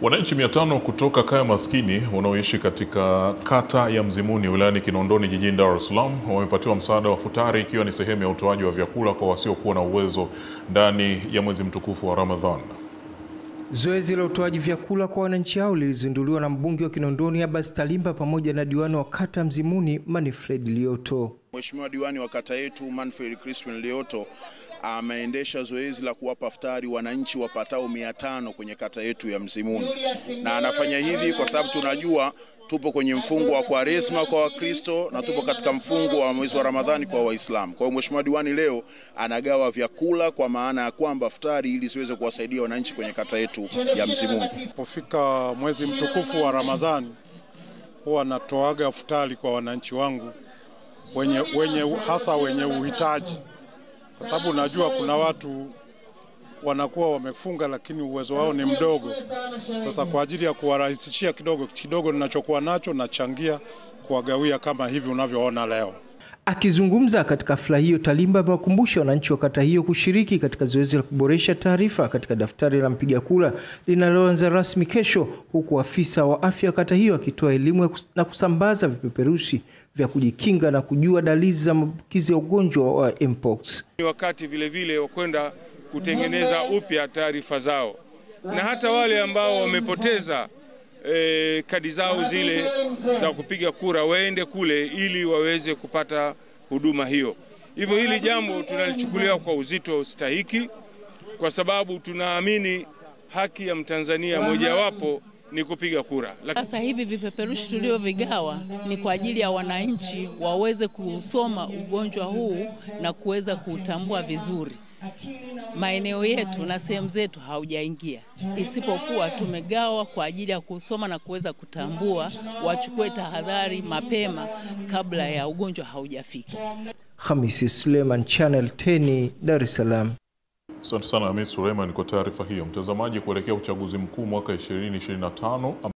Wananchi 500 kutoka kaya maskini wanaoishi katika kata ya Mzimuni wilayani Kinondoni jijini Dar es Salaam wamepatiwa msaada wa futari ikiwa ni sehemu ya utoaji wa vyakula kwa wasiokuwa na uwezo ndani ya mwezi mtukufu wa Ramadhan. Zoezi la utoaji vyakula kwa wananchi hao lilizinduliwa na mbunge wa Kinondoni Abbas Talimba pamoja na diwani wa kata Mzimuni Manfred Lioto. Mheshimiwa diwani wa kata yetu Manfred Crispin Lioto ameendesha zoezi la kuwapa futari wananchi wapatao 500 kwenye kata yetu ya Mzimuni. Na anafanya hivi kwa sababu tunajua tupo kwenye mfungo wa Kwaresma kwa Wakristo na tupo katika mfungo wa mwezi wa Ramadhani kwa Waislamu. Kwa hiyo Mheshimiwa diwani leo anagawa vyakula kwa maana ya kwamba futari ili siweze kuwasaidia wananchi kwenye kata yetu ya Mzimuni. Pofika mwezi mtukufu wa Ramadhani huwa natoaga futari kwa wananchi wangu hasa wenye uhitaji. Kwa sababu najua kuna watu wanakuwa wamefunga lakini uwezo wao ni mdogo. Sasa kwa ajili ya kuwarahisishia kidogo ninachokuwa nacho nachangia kuwagawia kama hivi unavyoona leo. Akizungumza katika hafla hiyo, Talimba amewakumbusha wananchi wa kata hiyo kushiriki katika zoezi la kuboresha taarifa katika daftari la mpiga kura linaloanza rasmi kesho, huku afisa wa afya kata hiyo akitoa elimu na kusambaza vipeperushi vya kujikinga na kujua dalili za maambukizi ya ugonjwa wa Mpox. Ni wakati vile wa kwenda kutengeneza upya taarifa zao, na hata wale ambao wamepoteza kadi zao zile za kupiga kura waende kule ili waweze kupata huduma hiyo. Hivyo hili jambo tunalichukulia kwa uzito stahiki, kwa sababu tunaamini haki ya Mtanzania mojawapo ni kupiga kura. Sasa hivi vipeperushi tulivyovigawa ni kwa ajili ya wananchi waweze kusoma ugonjwa huu na kuweza kutambua vizuri. Maeneo yetu na sehemu zetu haujaingia, isipokuwa tumegawa kwa ajili ya kusoma na kuweza kutambua, wachukue tahadhari mapema kabla ya ugonjwa haujafika. Hamisi Suleiman, Channel 10, Dar es Salaam. Asante sana Hamisi Suleiman kwa taarifa hiyo. Mtazamaji, kuelekea uchaguzi mkuu mwaka 2025